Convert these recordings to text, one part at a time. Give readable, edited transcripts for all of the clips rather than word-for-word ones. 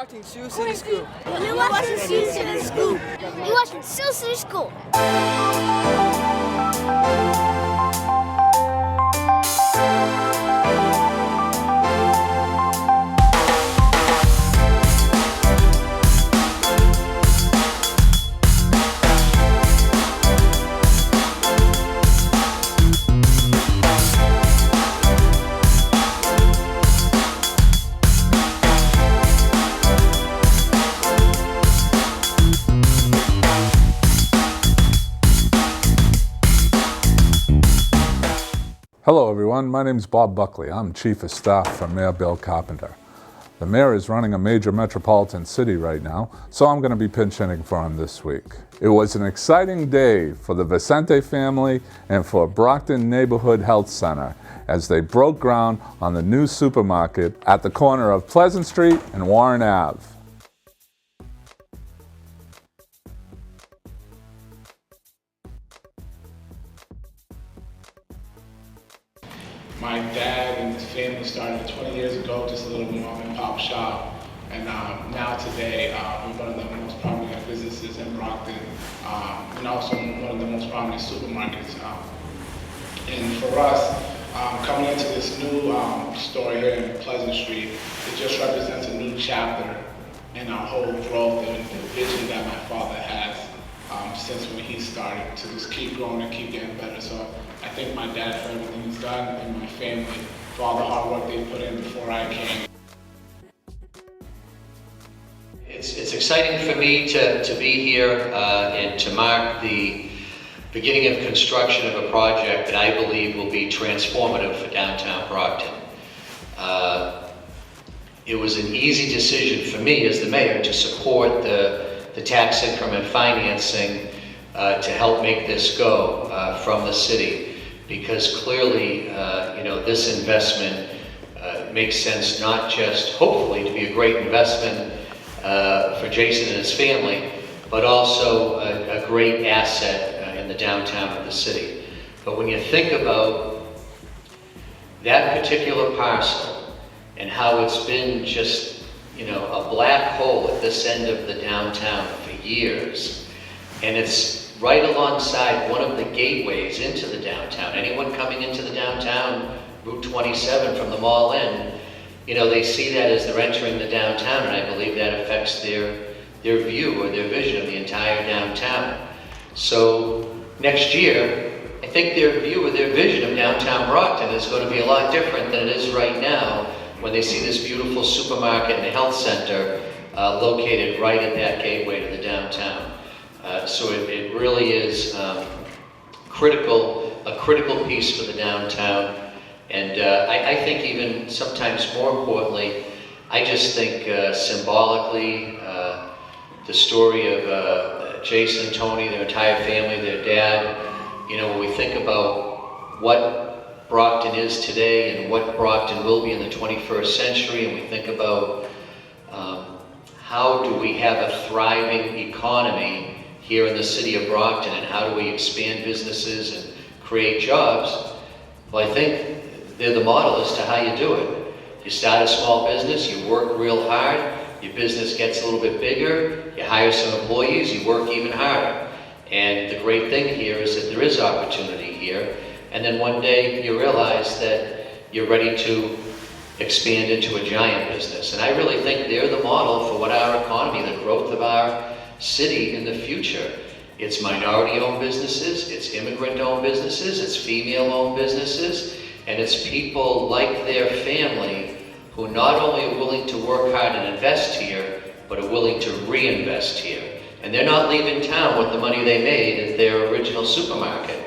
watching Sioux City School. You're watching Sioux City School. You're watching Sioux City School. Hello everyone, my name is Bob Buckley. I'm Chief of Staff for Mayor Bill Carpenter. The mayor is running a major metropolitan city right now, so I'm going to be pinch hitting for him this week. It was an exciting day for the Vicente family and for Brockton Neighborhood Health Center as they broke ground on the new supermarket at the corner of Pleasant Street and Warren Ave. My dad and his family started 20 years ago, just a little mom and pop shop. And now today, we're one of the most prominent businesses in Brockton, and also one of the most prominent supermarkets. And for us, coming into this new store here in Pleasant Street, it just represents a new chapter in our whole growth and the vision that my father has since when he started to just keep growing and keep getting better. So I thank my dad for everything he's done and my family for all the hard work they put in before I came. It's exciting for me to be here and to mark the beginning of construction of a project that I believe will be transformative for downtown Brockton. It was an easy decision for me as the mayor to support the tax increment financing to help make this go from the city, because clearly this investment makes sense, not just hopefully to be a great investment for Jason and his family, but also a great asset in the downtown of the city. But when you think about that particular parcel and how it's been just a black hole at this end of the downtown for years, and it's right alongside one of the gateways into the downtown. Anyone coming into the downtown, Route 27 from the mall in, they see that as they're entering the downtown, and I believe that affects their view or their vision of the entire downtown. So next year, I think their view or their vision of downtown Brockton is going to be a lot different than it is right now when they see this beautiful supermarket and health center located right at that gateway to the downtown. So it really is a critical piece for the downtown. And I think even sometimes more importantly, I just think symbolically, the story of Jason and Tony, their entire family, their dad, when we think about what Brockton is today and what Brockton will be in the 21st century, and we think about how do we have a thriving economy here in the city of Brockton, and how do we expand businesses and create jobs, well, I think they're the model as to how you do it. You start a small business, you work real hard, your business gets a little bit bigger, you hire some employees, you work even harder. And the great thing here is that there is opportunity here, and then one day you realize that you're ready to expand into a giant business. And I really think they're the model for what our economy, the growth of our city in the future. It's minority-owned businesses, it's immigrant-owned businesses, it's female-owned businesses, and it's people like their family who not only are willing to work hard and invest here, but are willing to reinvest here. And they're not leaving town with the money they made at their original supermarket.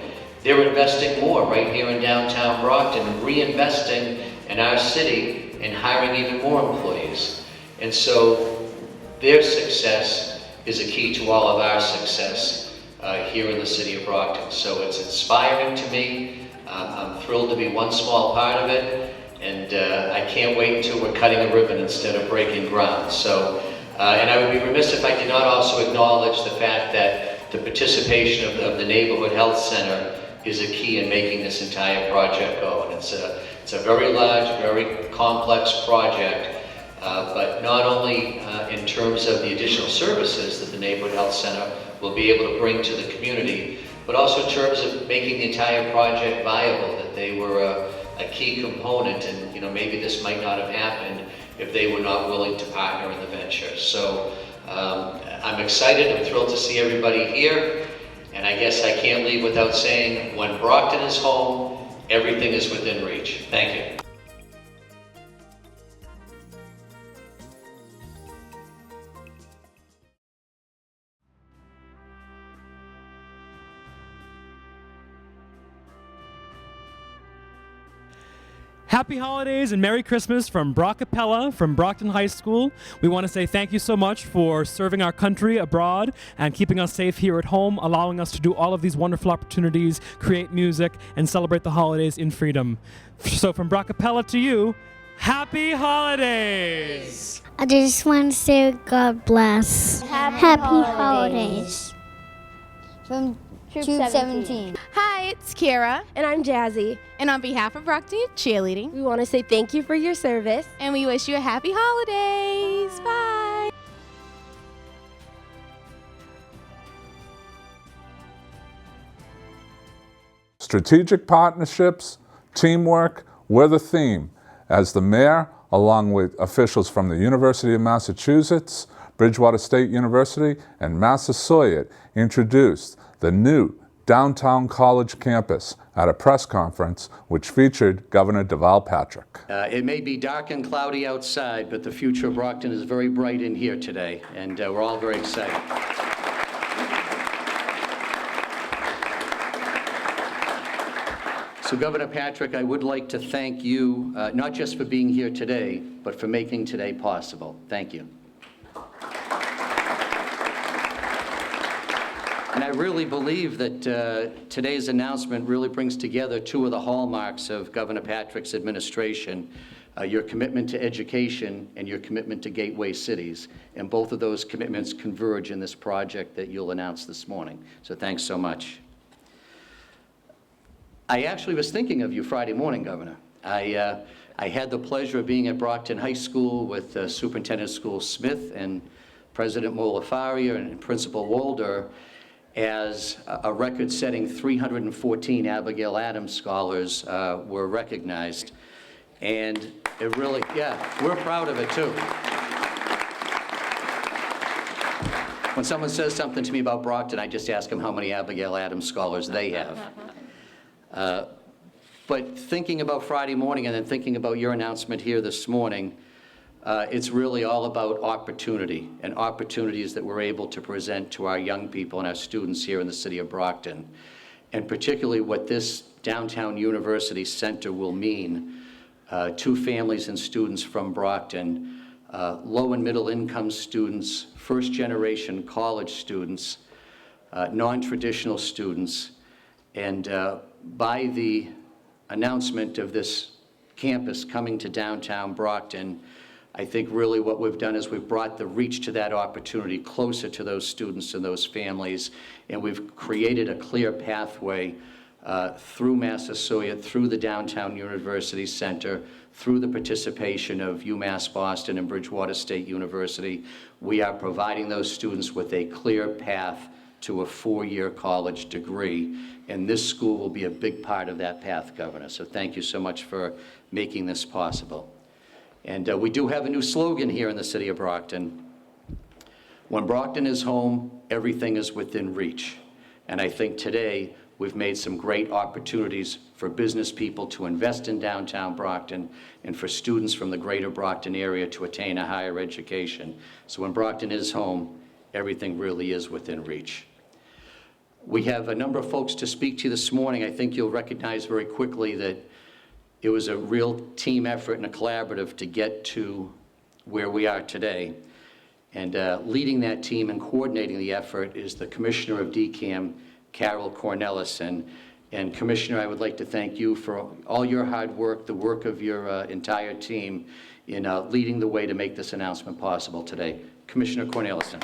They're investing more right here in downtown Brockton, reinvesting in our city and hiring even more employees. And so their success is a key to all of our success here in the city of Brockton. So it's inspiring to me. I'm thrilled to be one small part of it, and I can't wait until we're cutting a ribbon instead of breaking ground. So, and I would be remiss if I did not also acknowledge the fact that the participation of the Neighborhood Health Center is a key in making this entire project go. And it's a very large, very complex project but not only in terms of the additional services that the Neighborhood Health Center will be able to bring to the community, but also in terms of making the entire project viable, that they were a key component, and maybe this might not have happened if they were not willing to partner in the venture. So I'm excited, I'm thrilled to see everybody here, and I guess I can't leave without saying, when Brockton is home, everything is within reach. Thank you. Happy holidays and Merry Christmas from Brockapella from Brockton High School. We want to say thank you so much for serving our country abroad and keeping us safe here at home, allowing us to do all of these wonderful opportunities, create music, and celebrate the holidays in freedom. So from Brockapella to you, happy holidays! I just want to say God bless. Happy holidays. From Troop 17. Hi, it's Kira. And I'm Jazzy. And on behalf of Brockton Cheerleading, We want to say thank you for your service. and we wish you a happy holidays. Bye. Strategic partnerships, teamwork were the theme as the mayor, along with officials from the University of Massachusetts, Bridgewater State University, and Massasoit introduced the new downtown college campus at a press conference which featured Governor Deval Patrick. It may be dark and cloudy outside, but the future of Brockton is very bright in here today, and we're all very excited. So Governor Patrick, I would like to thank you, not just for being here today, but for making today possible. Thank you. And I really believe that today's announcement really brings together two of the hallmarks of Governor Patrick's administration, your commitment to education and your commitment to gateway cities. And both of those commitments converge in this project that you'll announce this morning. So thanks so much. I actually was thinking of you Friday morning, Governor. I had the pleasure of being at Brockton High School with Superintendent of Schools Smith and President Molafaria and Principal Walder, as a record-setting 314 Abigail Adams scholars were recognized. And it really, yeah, we're proud of it too. When someone says something to me about Brockton, I just ask them how many Abigail Adams scholars they have. But thinking about Friday morning and then thinking about your announcement here this morning, it's really all about opportunity and opportunities that we're able to present to our young people and our students here in the city of Brockton, and particularly what this downtown university center will mean to families and students from Brockton, low and middle income students, first generation college students, non-traditional students, and by the announcement of this campus coming to downtown Brockton, I think really what we've done is we've brought the reach to that opportunity closer to those students and those families, and we've created a clear pathway through Massasoit, through the Downtown University Center, through the participation of UMass Boston and Bridgewater State University. We are providing those students with a clear path to a four-year college degree, and this school will be a big part of that path, Governor. So thank you so much for making this possible. And we do have a new slogan here in the city of Brockton. When Brockton is home, everything is within reach. And I think today we've made some great opportunities for business people to invest in downtown Brockton and for students from the greater Brockton area to attain a higher education. So when Brockton is home, everything really is within reach. We have a number of folks to speak to you this morning. I think you'll recognize very quickly that it was a real team effort and a collaborative to get to where we are today. And leading that team and coordinating the effort is the Commissioner of DCAM, Carol Cornelison. And Commissioner, I would like to thank you for all your hard work, the work of your entire team in leading the way to make this announcement possible today. Commissioner Cornelison.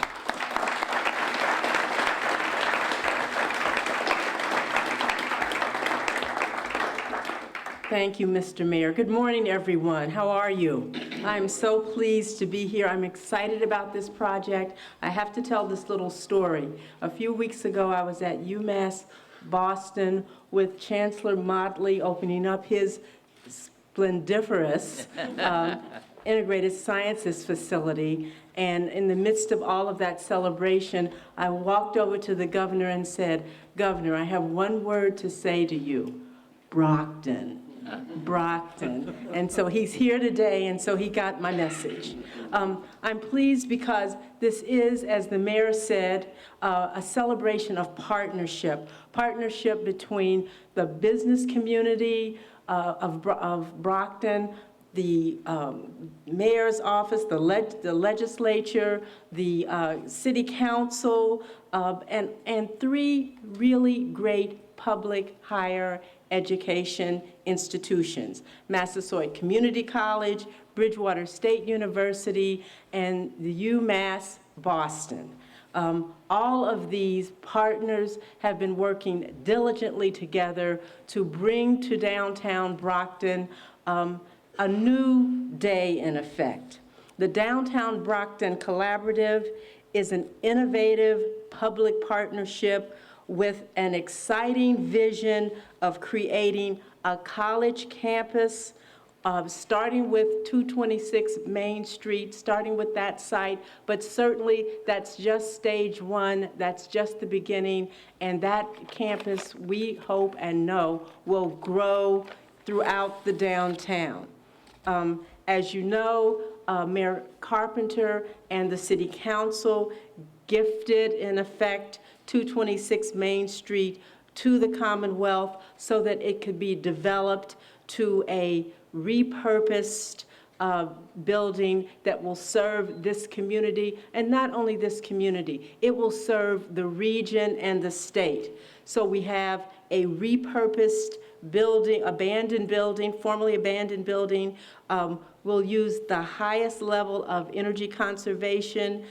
Thank you, Mr. Mayor. Good morning, everyone. How are you? I'm so pleased to be here. I'm excited about this project. I have to tell this little story. A few weeks ago, I was at UMass Boston with Chancellor Motley opening up his splendiferous integrated sciences facility. And in the midst of all of that celebration, I walked over to the governor and said, "Governor, I have one word to say to you, Brockton. Brockton." And so he's here today, and so he got my message. I'm pleased because this is, as the mayor said, a celebration of partnership between the business community of Brockton, the mayor's office, the legislature, the city council, and three really great public higher education institutions: Massasoit Community College, Bridgewater State University, and the UMass Boston. All of these partners have been working diligently together to bring to downtown Brockton a new day in effect. The Downtown Brockton Collaborative is an innovative public partnership with an exciting vision of creating a college campus, starting with 226 Main Street, starting with that site, but certainly that's just stage one, that's just the beginning, and that campus, we hope and know, will grow throughout the downtown. As you know, Mayor Carpenter and the City Council gifted, in effect, 226 Main Street to the Commonwealth so that it could be developed to a repurposed building that will serve this community, and not only this community, it will serve the region and the state. So we have a repurposed building, formerly abandoned building. We'll use the highest level of energy conservation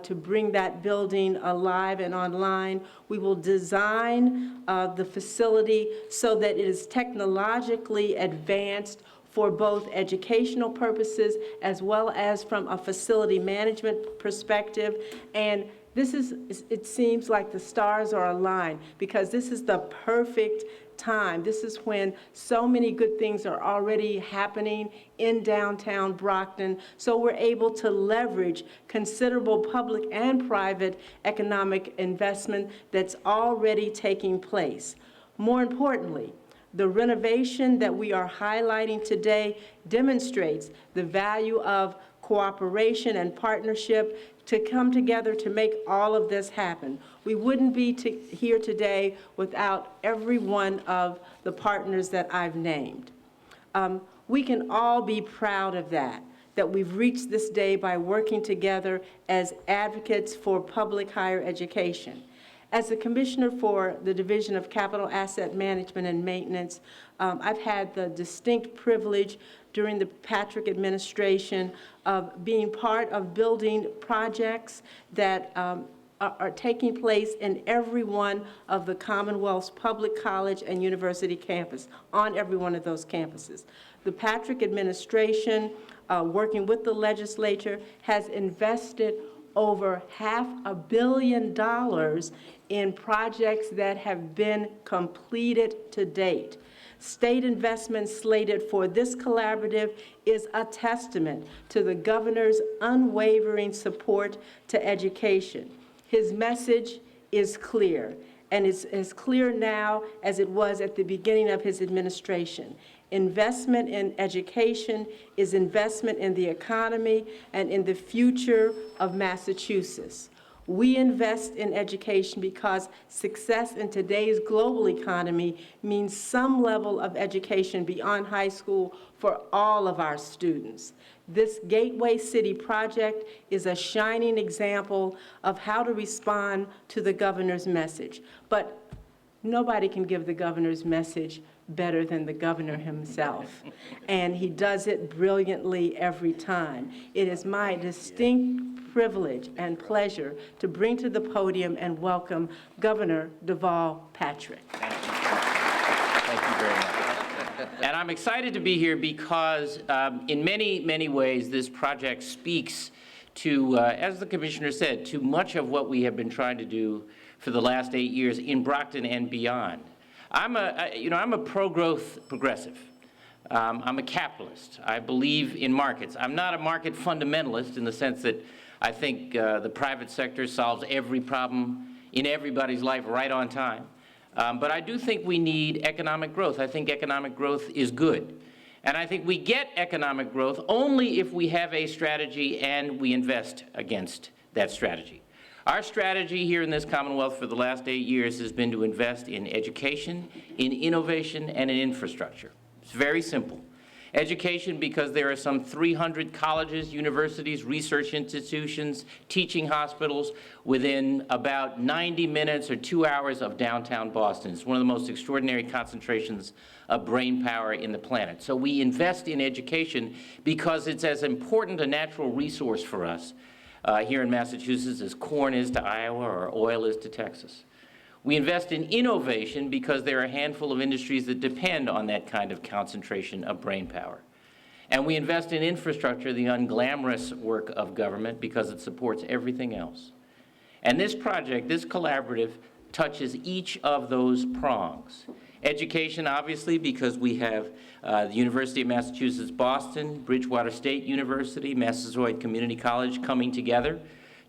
to bring that building alive and online. We will design the facility so that it is technologically advanced for both educational purposes as well as from a facility management perspective. And it seems like the stars are aligned because this is the perfect time. This is when so many good things are already happening in downtown Brockton, so we're able to leverage considerable public and private economic investment that's already taking place. More importantly, the renovation that we are highlighting today demonstrates the value of cooperation and partnership to come together to make all of this happen. We wouldn't be here today without every one of the partners that I've named. We can all be proud of that we've reached this day by working together as advocates for public higher education. As the Commissioner for the Division of Capital Asset Management and Maintenance, I've had the distinct privilege during the Patrick administration of being part of building projects that are taking place in every one of the Commonwealth's public college and university campus, on every one of those campuses. The Patrick administration, working with the legislature, has invested over $500 million in projects that have been completed to date. State investment slated for this collaborative is a testament to the governor's unwavering support to education. His message is clear, and it's as clear now as it was at the beginning of his administration. Investment in education is investment in the economy and in the future of Massachusetts. We invest in education because success in today's global economy means some level of education beyond high school for all of our students. This Gateway City project is a shining example of how to respond to the governor's message. But nobody can give the governor's message better than the governor himself. And he does it brilliantly every time. It is my distinct privilege and pleasure to bring to the podium and welcome Governor Deval Patrick. Thank you very much. And I'm excited to be here because in many, many ways this project speaks to, as the Commissioner said, to much of what we have been trying to do for the last 8 years in Brockton and beyond. I'm a pro-growth progressive. I'm a capitalist. I believe in markets. I'm not a market fundamentalist in the sense that I think the private sector solves every problem in everybody's life right on time. But I do think we need economic growth. I think economic growth is good. And I think we get economic growth only if we have a strategy and we invest against that strategy. Our strategy here in this Commonwealth for the last 8 years has been to invest in education, in innovation, and in infrastructure. It's very simple. Education, because there are some 300 colleges, universities, research institutions, teaching hospitals within about 90 minutes or 2 hours of downtown Boston. It's one of the most extraordinary concentrations of brain power in the planet. So we invest in education because it's as important a natural resource for us here in Massachusetts as corn is to Iowa or oil is to Texas. We invest in innovation because there are a handful of industries that depend on that kind of concentration of brain power. And we invest in infrastructure, the unglamorous work of government, because it supports everything else. And this project, this collaborative, touches each of those prongs. Education, obviously, because we have the University of Massachusetts Boston, Bridgewater State University, Massasoit Community College coming together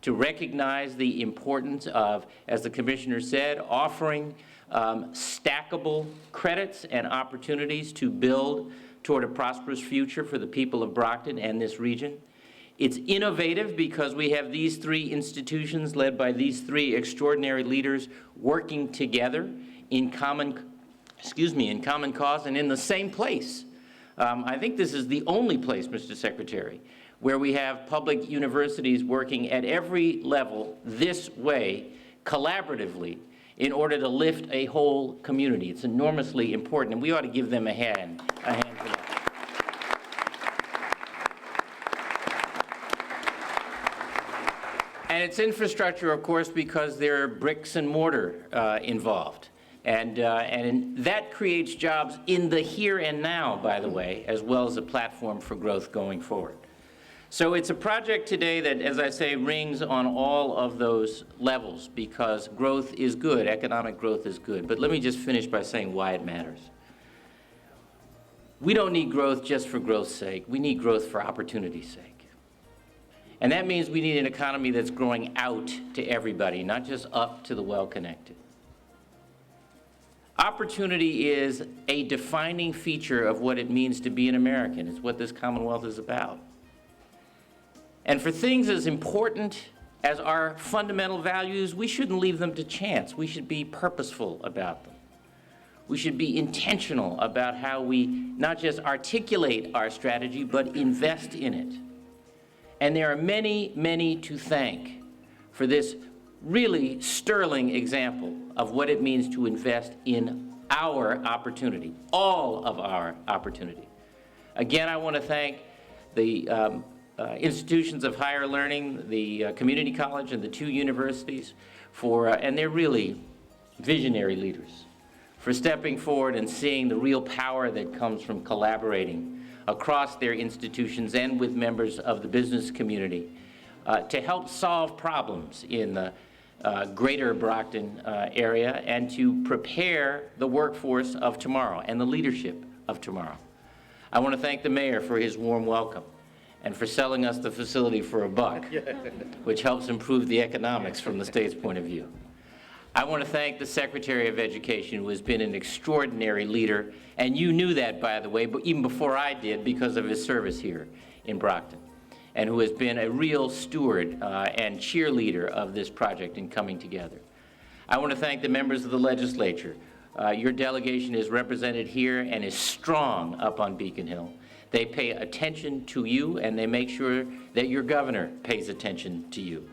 to recognize the importance of, as the Commissioner said, offering stackable credits and opportunities to build toward a prosperous future for the people of Brockton and this region. It's innovative because we have these three institutions led by these three extraordinary leaders working together in common cause and in the same place. I think this is the only place, Mr. Secretary, where we have public universities working at every level this way, collaboratively, in order to lift a whole community. It's enormously important, and we ought to give them a hand for that. And it's infrastructure, of course, because there are bricks and mortar involved. And that creates jobs in the here and now, by the way, as well as a platform for growth going forward. So it's a project today that, as I say, rings on all of those levels because growth is good, economic growth is good. But let me just finish by saying why it matters. We don't need growth just for growth's sake. We need growth for opportunity's sake. And that means we need an economy that's growing out to everybody, not just up to the well-connected. Opportunity is a defining feature of what it means to be an American. It's what this Commonwealth is about. And for things as important as our fundamental values, we shouldn't leave them to chance. We should be purposeful about them. We should be intentional about how we not just articulate our strategy, but invest in it. And there are many, many to thank for this really sterling example of what it means to invest in our opportunity, all of our opportunity. Again, I want to thank the institutions of higher learning, the community college and the two universities for, and they're really visionary leaders, for stepping forward and seeing the real power that comes from collaborating across their institutions and with members of the business community to help solve problems in the greater Brockton area and to prepare the workforce of tomorrow and the leadership of tomorrow. I want to thank the mayor for his warm welcome and for selling us the facility for a buck, which helps improve the economics from the state's point of view. I want to thank the Secretary of Education, who has been an extraordinary leader, and you knew that, by the way, but even before I did because of his service here in Brockton, and who has been a real steward and cheerleader of this project in coming together. I want to thank the members of the legislature. Your delegation is represented here and is strong up on Beacon Hill. They pay attention to you, and they make sure that your governor pays attention to you.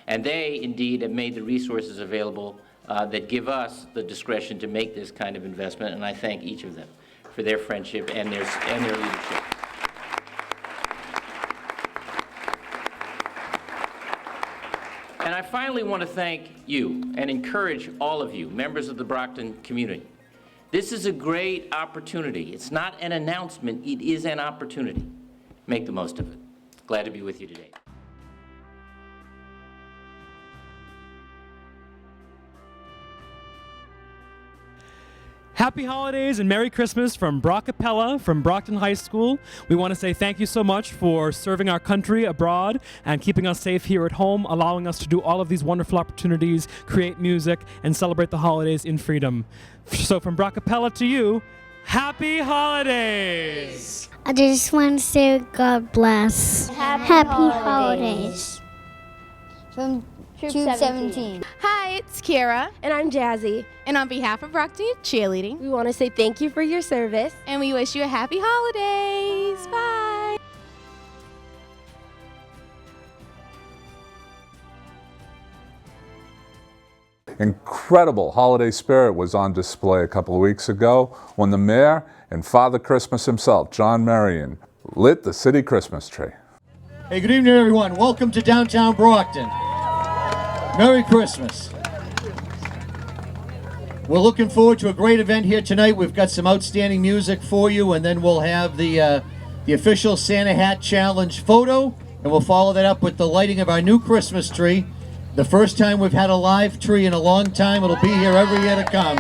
And they, indeed, have made the resources available that give us the discretion to make this kind of investment, and I thank each of them for their friendship and their leadership. And I finally want to thank you and encourage all of you, members of the Brockton community, This is a great opportunity. It's not an announcement, it is an opportunity. Make the most of it. Glad to be with you today. Happy holidays and Merry Christmas from Brockapella, from Brockton High School. We want to say thank you so much for serving our country abroad and keeping us safe here at home, allowing us to do all of these wonderful opportunities, create music, and celebrate the holidays in freedom. So from Brockapella to you, happy holidays! I just want to say God bless. Happy holidays. From Troop 17. Hi, it's Kiara. And I'm Jazzy. And on behalf of Brockton Youth Cheerleading, We want to say thank you for your service. and we wish you a happy holidays. Bye. Incredible holiday spirit was on display a couple of weeks ago when the mayor and Father Christmas himself, John Marion, lit the city Christmas tree. Hey, good evening, everyone. Welcome to downtown Brockton. Merry Christmas. We're looking forward to a great event here tonight. We've got some outstanding music for you, and then we'll have the official Santa Hat Challenge photo, and we'll follow that up with the lighting of our new Christmas tree. The first time we've had a live tree in a long time. It'll be here every year to come.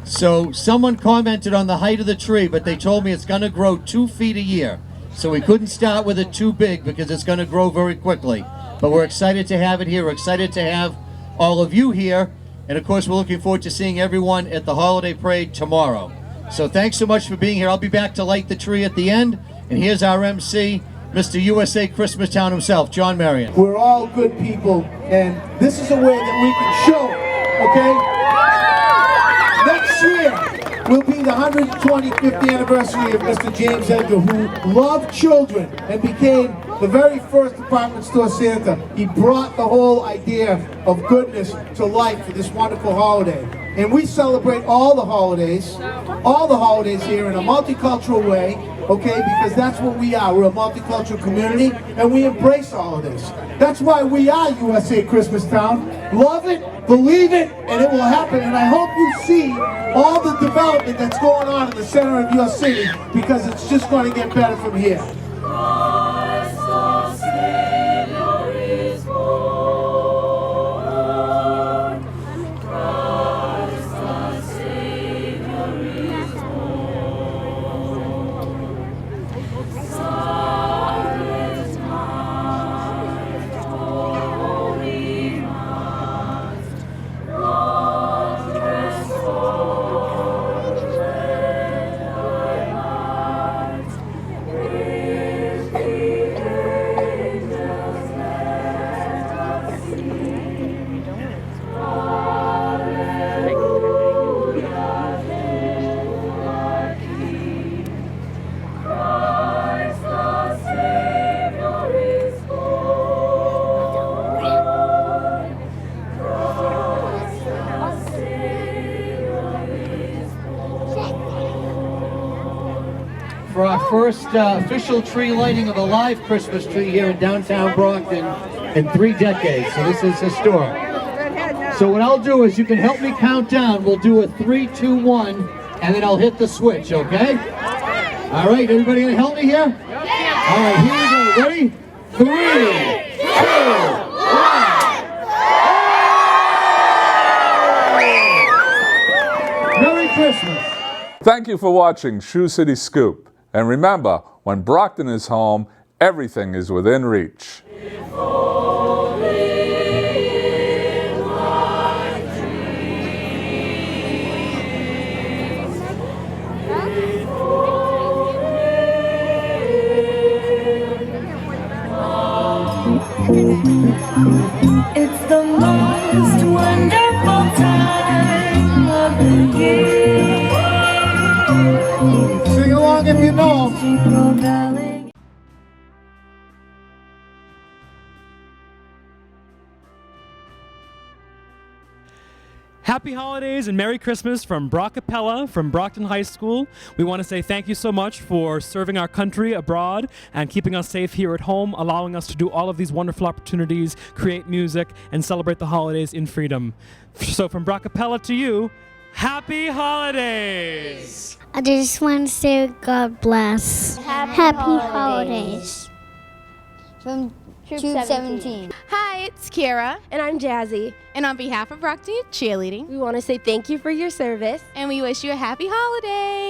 So someone commented on the height of the tree, but they told me it's going to grow 2 feet a year. So we couldn't start with it too big because it's going to grow very quickly. But we're excited to have it here. We're excited to have all of you here. And of course, we're looking forward to seeing everyone at the holiday parade tomorrow. So thanks so much for being here. I'll be back to light the tree at the end. And here's our MC, Mr. USA Christmastown himself, John Marion. We're all good people, and this is a way that we can show, okay? Next year will be the 125th anniversary of Mr. James Edgar, who loved children and became the very first department store Santa. He brought the whole idea of goodness to life for this wonderful holiday. And we celebrate all the holidays here in a multicultural way, okay, because that's what we are. We're a multicultural community, and we embrace all of this. That's why we are USA Christmastown. Love it, believe it, and it will happen. And I hope you see all the development that's going on in the center of your city, because it's just going to get better from here. For our first official tree lighting of a live Christmas tree here in downtown Brockton in 3 decades. So this is historic. So what I'll do is you can help me count down. We'll do a 3, 2, 1, and then I'll hit the switch, okay? All right, everybody gonna help me here? All right, here we go. Ready? 3, 2, 1. Merry Christmas. Thank you for watching Shoe City Scoop. And remember, when Brockton is home, everything is within reach. It's the most wonderful time of the year. Sing along if you know. Happy holidays and Merry Christmas from Brockapella, from Brockton High School. We want to say thank you so much for serving our country abroad and keeping us safe here at home, allowing us to do all of these wonderful opportunities, create music, and celebrate the holidays in freedom. So from Brockapella to you, Happy holidays! I just want to say God bless. Happy holidays. From Troop 17. Hi, it's Kira. And I'm Jazzy. And on behalf of Brockton Cheerleading, We want to say thank you for your service. and we wish you a happy holiday.